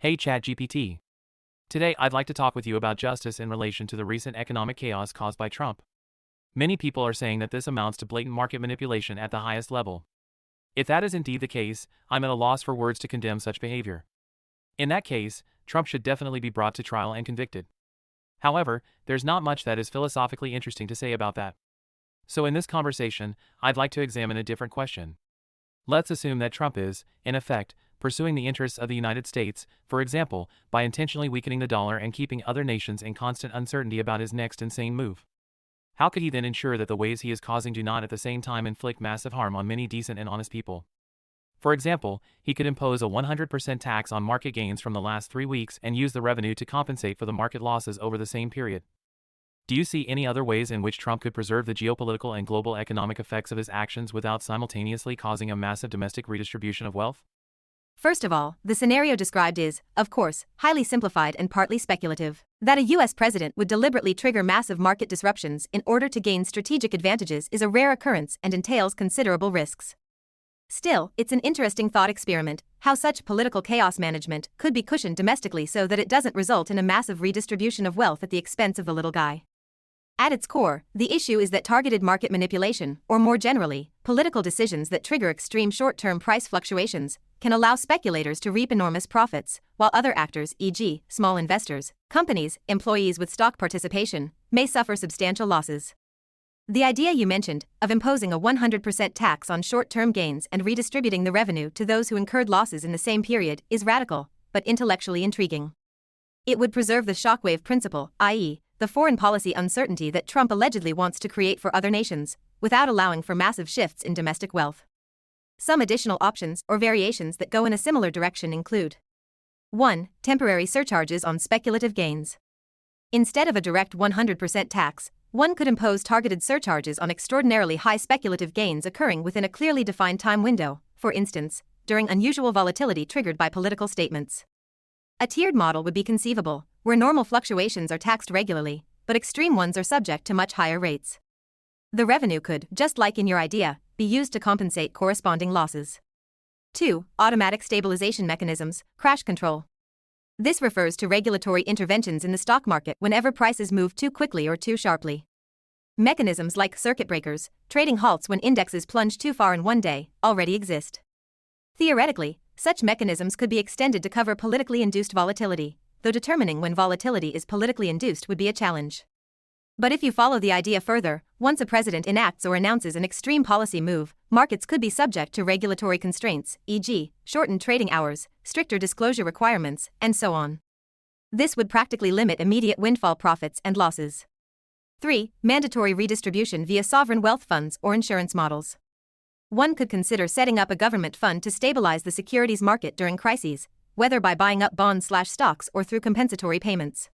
Hey ChatGPT. Today I'd like to talk with you about justice in relation to the recent economic chaos caused by Trump. Many people are saying that this amounts to blatant market manipulation at the highest level. If that is indeed the case, I'm at a loss for words to condemn such behavior. In that case, Trump should definitely be brought to trial and convicted. However, there's not much that is philosophically interesting to say about that. So in this conversation, I'd like to examine a different question. Let's assume that Trump is, in effect, pursuing the interests of the United States, for example, by intentionally weakening the dollar and keeping other nations in constant uncertainty about his next insane move. How could he then ensure that the ways he is causing do not at the same time inflict massive harm on many decent and honest people? For example, he could impose a 100% tax on market gains from the last 3 weeks and use the revenue to compensate for the market losses over the same period. Do you see any other ways in which Trump could preserve the geopolitical and global economic effects of his actions without simultaneously causing a massive domestic redistribution of wealth? First of all, the scenario described is, of course, highly simplified and partly speculative. That a US president would deliberately trigger massive market disruptions in order to gain strategic advantages is a rare occurrence and entails considerable risks. Still, it's an interesting thought experiment, how such political chaos management could be cushioned domestically so that it doesn't result in a massive redistribution of wealth at the expense of the little guy. At its core, the issue is that targeted market manipulation, or more generally, political decisions that trigger extreme short-term price fluctuations, can allow speculators to reap enormous profits, while other actors, e.g., small investors, companies, employees with stock participation, may suffer substantial losses. The idea you mentioned, of imposing a 100% tax on short-term gains and redistributing the revenue to those who incurred losses in the same period, is radical, but intellectually intriguing. It would preserve the shockwave principle, i.e., the foreign policy uncertainty that Trump allegedly wants to create for other nations, without allowing for massive shifts in domestic wealth. Some additional options or variations that go in a similar direction include 1. Temporary surcharges on speculative gains. Instead of a direct 100% tax, one could impose targeted surcharges on extraordinarily high speculative gains occurring within a clearly defined time window, for instance, during unusual volatility triggered by political statements. A tiered model would be conceivable, where normal fluctuations are taxed regularly, but extreme ones are subject to much higher rates. The revenue could, just like in your idea, be used to compensate corresponding losses. 2. Automatic stabilization mechanisms, crash control. This refers to regulatory interventions in the stock market whenever prices move too quickly or too sharply. Mechanisms like circuit breakers, trading halts when indexes plunge too far in one day, already exist. Theoretically, such mechanisms could be extended to cover politically induced volatility, though determining when volatility is politically induced would be a challenge. But if you follow the idea further, once a president enacts or announces an extreme policy move, markets could be subject to regulatory constraints, e.g., shortened trading hours, stricter disclosure requirements, and so on. This would practically limit immediate windfall profits and losses. 3. Mandatory redistribution via sovereign wealth funds or insurance models. One could consider setting up a government fund to stabilize the securities market during crises, whether by buying up bonds/stocks or through compensatory payments.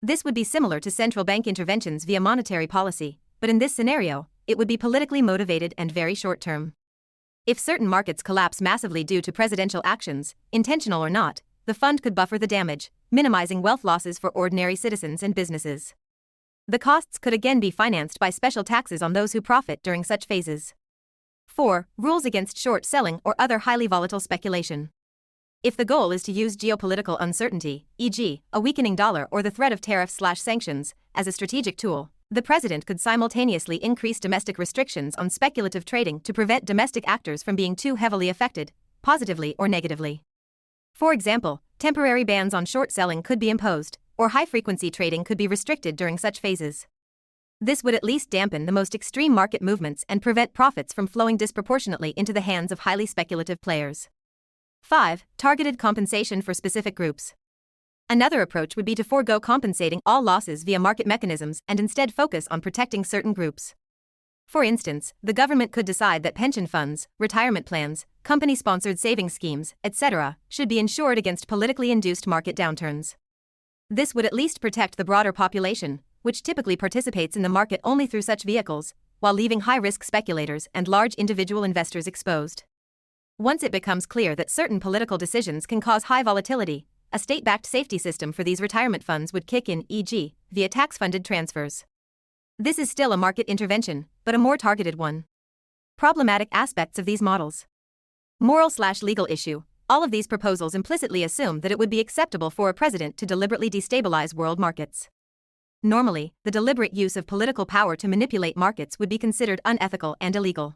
This would be similar to central bank interventions via monetary policy, but in this scenario, it would be politically motivated and very short-term. If certain markets collapse massively due to presidential actions, intentional or not, the fund could buffer the damage, minimizing wealth losses for ordinary citizens and businesses. The costs could again be financed by special taxes on those who profit during such phases. 4. Rules against short selling or other highly volatile speculation. If the goal is to use geopolitical uncertainty, e.g., a weakening dollar or the threat of tariffs/sanctions, as a strategic tool, the president could simultaneously increase domestic restrictions on speculative trading to prevent domestic actors from being too heavily affected, positively or negatively. For example, temporary bans on short selling could be imposed, or high-frequency trading could be restricted during such phases. This would at least dampen the most extreme market movements and prevent profits from flowing disproportionately into the hands of highly speculative players. 5. Targeted compensation for specific groups. Another approach would be to forego compensating all losses via market mechanisms and instead focus on protecting certain groups. For instance, the government could decide that pension funds, retirement plans, company-sponsored savings schemes, etc., should be insured against politically induced market downturns. This would at least protect the broader population, which typically participates in the market only through such vehicles, while leaving high-risk speculators and large individual investors exposed. Once it becomes clear that certain political decisions can cause high volatility, a state-backed safety system for these retirement funds would kick in, e.g., via tax-funded transfers. This is still a market intervention, but a more targeted one. Problematic aspects of these models. Moral/legal issue. All of these proposals implicitly assume that it would be acceptable for a president to deliberately destabilize world markets. Normally, the deliberate use of political power to manipulate markets would be considered unethical and illegal.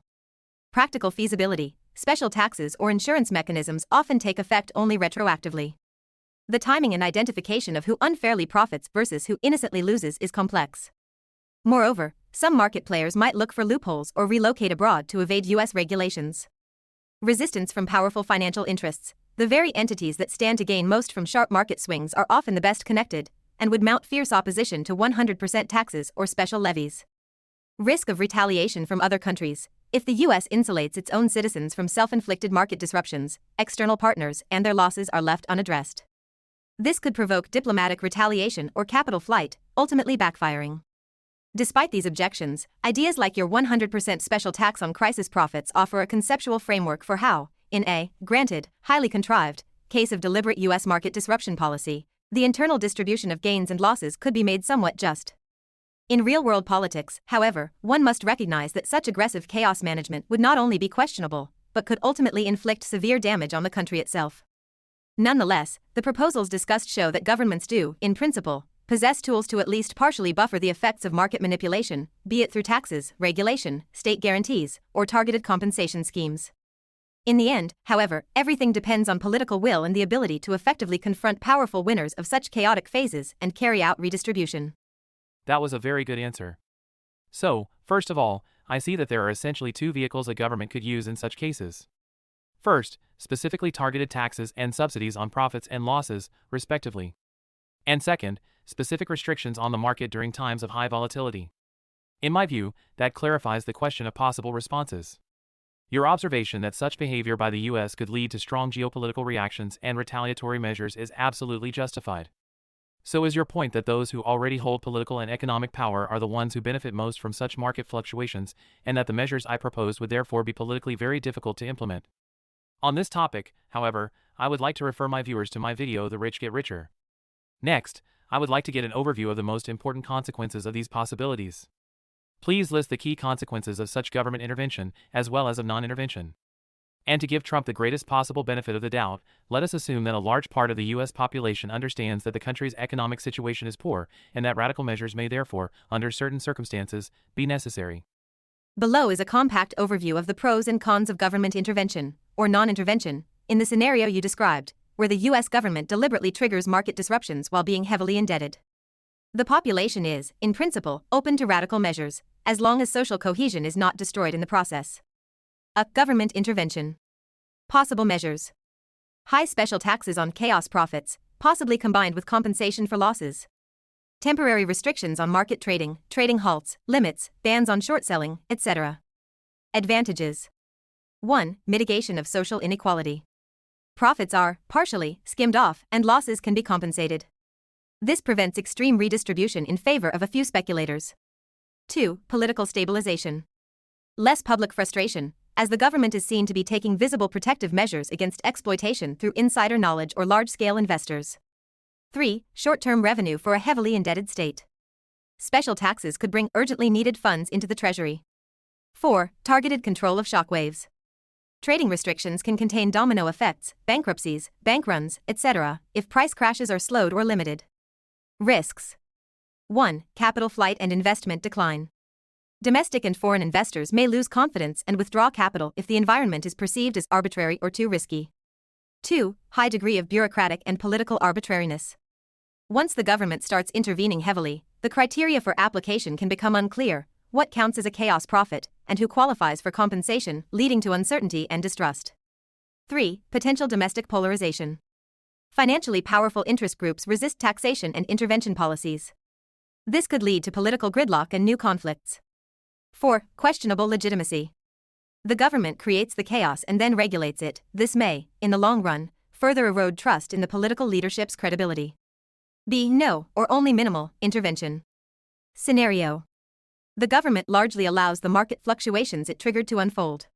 Practical feasibility, special taxes or insurance mechanisms often take effect only retroactively. The timing and identification of who unfairly profits versus who innocently loses is complex. Moreover, some market players might look for loopholes or relocate abroad to evade U.S. regulations. Resistance from powerful financial interests, the very entities that stand to gain most from sharp market swings, are often the best connected, and would mount fierce opposition to 100% taxes or special levies. Risk of retaliation from other countries. If the U.S. insulates its own citizens from self-inflicted market disruptions, external partners and their losses are left unaddressed. This could provoke diplomatic retaliation or capital flight, ultimately backfiring. Despite these objections, ideas like your 100% special tax on crisis profits offer a conceptual framework for how, in a, granted, highly contrived, case of deliberate U.S. market disruption policy, the internal distribution of gains and losses could be made somewhat just. In real-world politics, however, one must recognize that such aggressive chaos management would not only be questionable, but could ultimately inflict severe damage on the country itself. Nonetheless, the proposals discussed show that governments do, in principle, possess tools to at least partially buffer the effects of market manipulation, be it through taxes, regulation, state guarantees, or targeted compensation schemes. In the end, however, everything depends on political will and the ability to effectively confront powerful winners of such chaotic phases and carry out redistribution. That was a very good answer. So, first of all, I see that there are essentially two vehicles a government could use in such cases. First, specifically targeted taxes and subsidies on profits and losses, respectively. And second, specific restrictions on the market during times of high volatility. In my view, that clarifies the question of possible responses. Your observation that such behavior by the U.S. could lead to strong geopolitical reactions and retaliatory measures is absolutely justified. So is your point that those who already hold political and economic power are the ones who benefit most from such market fluctuations, and that the measures I proposed would therefore be politically very difficult to implement? On this topic, however, I would like to refer my viewers to my video The Rich Get Richer. Next, I would like to get an overview of the most important consequences of these possibilities. Please list the key consequences of such government intervention, as well as of non-intervention. And to give Trump the greatest possible benefit of the doubt, let us assume that a large part of the U.S. population understands that the country's economic situation is poor, and that radical measures may therefore, under certain circumstances, be necessary. Below is a compact overview of the pros and cons of government intervention, or non-intervention, in the scenario you described, where the U.S. government deliberately triggers market disruptions while being heavily indebted. The population is, in principle, open to radical measures, as long as social cohesion is not destroyed in the process. A government intervention. Possible measures. High special taxes on chaos profits, possibly combined with compensation for losses. Temporary restrictions on market trading, trading halts, limits, bans on short selling, etc. Advantages. 1. Mitigation of social inequality. Profits are, partially, skimmed off, and losses can be compensated. This prevents extreme redistribution in favor of a few speculators. 2. Political stabilization. Less public frustration, as the government is seen to be taking visible protective measures against exploitation through insider knowledge or large-scale investors. 3. Short-term revenue for a heavily indebted state. Special taxes could bring urgently needed funds into the treasury. 4. Targeted control of shockwaves. Trading restrictions can contain domino effects, bankruptcies, bank runs, etc., if price crashes are slowed or limited. Risks. 1. Capital flight and investment decline. Domestic and foreign investors may lose confidence and withdraw capital if the environment is perceived as arbitrary or too risky. 2. High degree of bureaucratic and political arbitrariness. Once the government starts intervening heavily, the criteria for application can become unclear: what counts as a chaos profit, and who qualifies for compensation, leading to uncertainty and distrust. 3. Potential domestic polarization. Financially powerful interest groups resist taxation and intervention policies. This could lead to political gridlock and new conflicts. 4. Questionable legitimacy. The government creates the chaos and then regulates it. This may, in the long run, further erode trust in the political leadership's credibility. B. No, or only minimal, intervention. Scenario. The government largely allows the market fluctuations it triggered to unfold.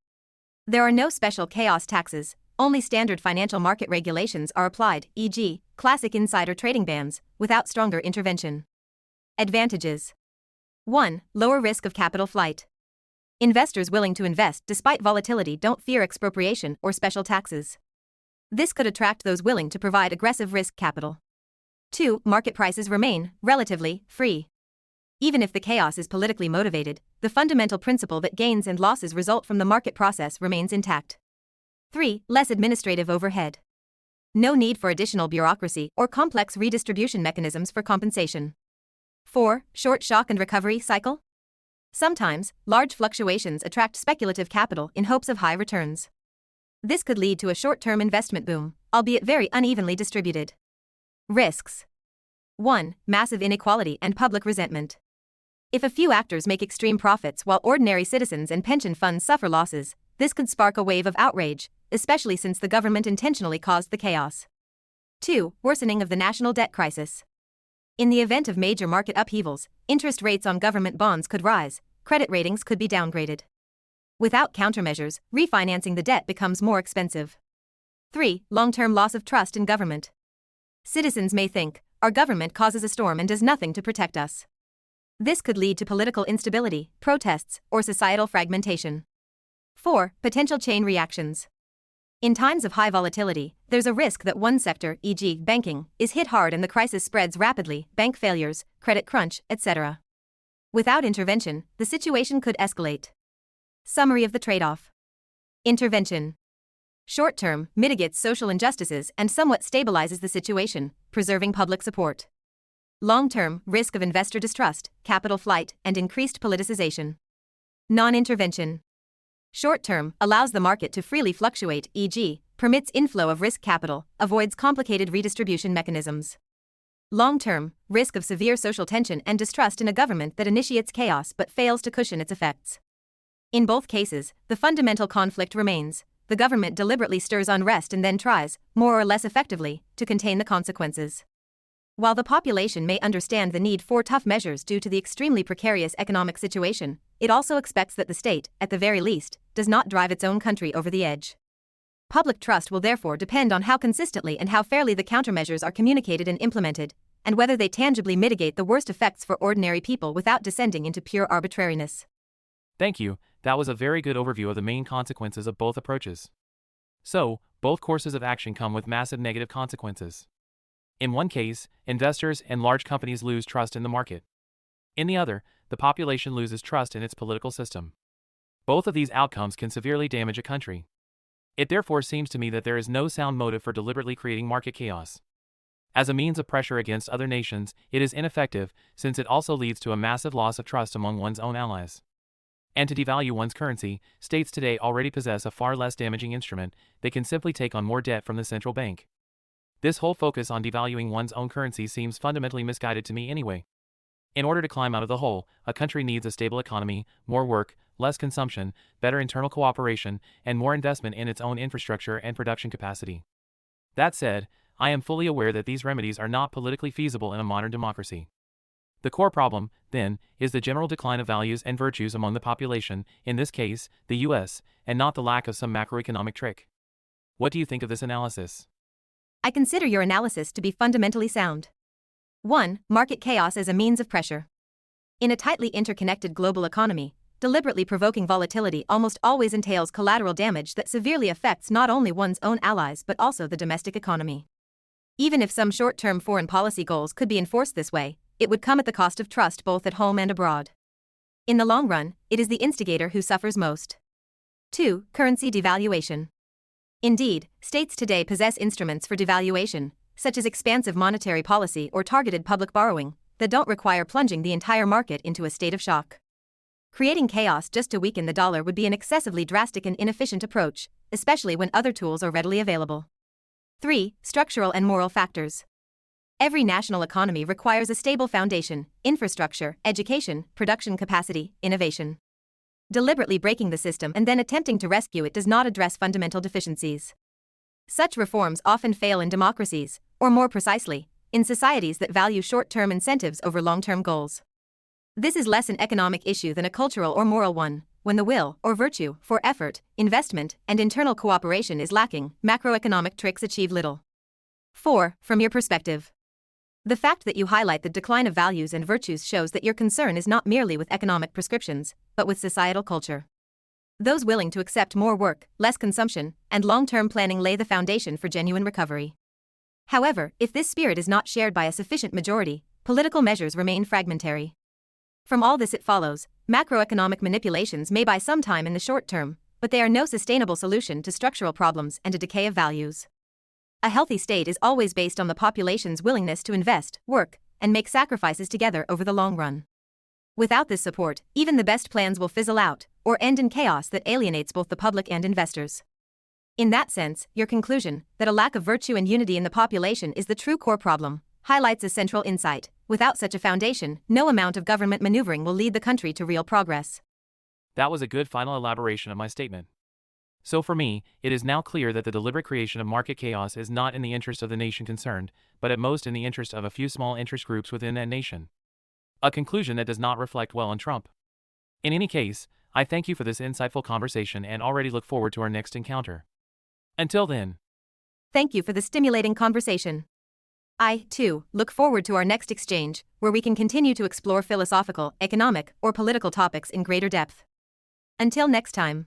There are no special chaos taxes, only standard financial market regulations are applied, e.g., classic insider trading bans, without stronger intervention. Advantages. 1. Lower risk of capital flight. Investors willing to invest despite volatility don't fear expropriation or special taxes. This could attract those willing to provide aggressive risk capital. 2. Market prices remain, relatively, free. Even if the chaos is politically motivated, the fundamental principle that gains and losses result from the market process remains intact. 3. Less administrative overhead. No need for additional bureaucracy or complex redistribution mechanisms for compensation. 4. Short shock and recovery cycle. Sometimes, large fluctuations attract speculative capital in hopes of high returns. This could lead to a short-term investment boom, albeit very unevenly distributed. Risks. 1. Massive inequality and public resentment. If a few actors make extreme profits while ordinary citizens and pension funds suffer losses, this could spark a wave of outrage, especially since the government intentionally caused the chaos. 2. Worsening of the national debt crisis. In the event of major market upheavals, interest rates on government bonds could rise, credit ratings could be downgraded. Without countermeasures, refinancing the debt becomes more expensive. 3. Long-term loss of trust in government. Citizens may think, our government causes a storm and does nothing to protect us. This could lead to political instability, protests, or societal fragmentation. 4. Potential chain reactions. In times of high volatility, there's a risk that one sector, e.g., banking, is hit hard and the crisis spreads rapidly, bank failures, credit crunch, etc. Without intervention, the situation could escalate. Summary of the trade-off. Intervention. Short-term, mitigates social injustices and somewhat stabilizes the situation, preserving public support. Long-term, risk of investor distrust, capital flight, and increased politicization. Non-intervention. Short-term, allows the market to freely fluctuate, e.g., permits inflow of risk capital, avoids complicated redistribution mechanisms. Long-term, risk of severe social tension and distrust in a government that initiates chaos but fails to cushion its effects. In both cases, the fundamental conflict remains. The government deliberately stirs unrest and then tries, more or less effectively, to contain the consequences. While the population may understand the need for tough measures due to the extremely precarious economic situation, it also expects that the state, at the very least, does not drive its own country over the edge. Public trust will therefore depend on how consistently and how fairly the countermeasures are communicated and implemented, and whether they tangibly mitigate the worst effects for ordinary people without descending into pure arbitrariness. Thank you, that was a very good overview of the main consequences of both approaches. So, both courses of action come with massive negative consequences. In one case, investors and large companies lose trust in the market. In the other, the population loses trust in its political system. Both of these outcomes can severely damage a country. It therefore seems to me that there is no sound motive for deliberately creating market chaos. As a means of pressure against other nations, it is ineffective, since it also leads to a massive loss of trust among one's own allies. And to devalue one's currency, states today already possess a far less damaging instrument. They can simply take on more debt from the central bank. This whole focus on devaluing one's own currency seems fundamentally misguided to me anyway. In order to climb out of the hole, a country needs a stable economy, more work, less consumption, better internal cooperation, and more investment in its own infrastructure and production capacity. That said, I am fully aware that these remedies are not politically feasible in a modern democracy. The core problem, then, is the general decline of values and virtues among the population, in this case, the US, and not the lack of some macroeconomic trick. What do you think of this analysis? I consider your analysis to be fundamentally sound. 1. Market chaos as a means of pressure. In a tightly interconnected global economy, deliberately provoking volatility almost always entails collateral damage that severely affects not only one's own allies but also the domestic economy. Even if some short-term foreign policy goals could be enforced this way, it would come at the cost of trust both at home and abroad. In the long run, it is the instigator who suffers most. 2. Currency devaluation. Indeed, states today possess instruments for devaluation, such as expansive monetary policy or targeted public borrowing, that don't require plunging the entire market into a state of shock. Creating chaos just to weaken the dollar would be an excessively drastic and inefficient approach, especially when other tools are readily available. 3. Structural and moral factors. Every national economy requires a stable foundation, infrastructure, education, production capacity, innovation. Deliberately breaking the system and then attempting to rescue it does not address fundamental deficiencies. Such reforms often fail in democracies, or more precisely, in societies that value short-term incentives over long-term goals. This is less an economic issue than a cultural or moral one. When the will, or virtue, for effort, investment, and internal cooperation is lacking, macroeconomic tricks achieve little. 4. From your perspective. The fact that you highlight the decline of values and virtues shows that your concern is not merely with economic prescriptions, but with societal culture. Those willing to accept more work, less consumption, and long-term planning lay the foundation for genuine recovery. However, if this spirit is not shared by a sufficient majority, political measures remain fragmentary. From all this it follows, macroeconomic manipulations may buy some time in the short term, but they are no sustainable solution to structural problems and a decay of values. A healthy state is always based on the population's willingness to invest, work, and make sacrifices together over the long run. Without this support, even the best plans will fizzle out, or end in chaos that alienates both the public and investors. In that sense, your conclusion, that a lack of virtue and unity in the population is the true core problem, highlights a central insight. Without such a foundation, no amount of government maneuvering will lead the country to real progress. That was a good final elaboration of my statement. So for me, it is now clear that the deliberate creation of market chaos is not in the interest of the nation concerned, but at most in the interest of a few small interest groups within that nation. A conclusion that does not reflect well on Trump. In any case, I thank you for this insightful conversation and already look forward to our next encounter. Until then. Thank you for the stimulating conversation. I, too, look forward to our next exchange, where we can continue to explore philosophical, economic, or political topics in greater depth. Until next time.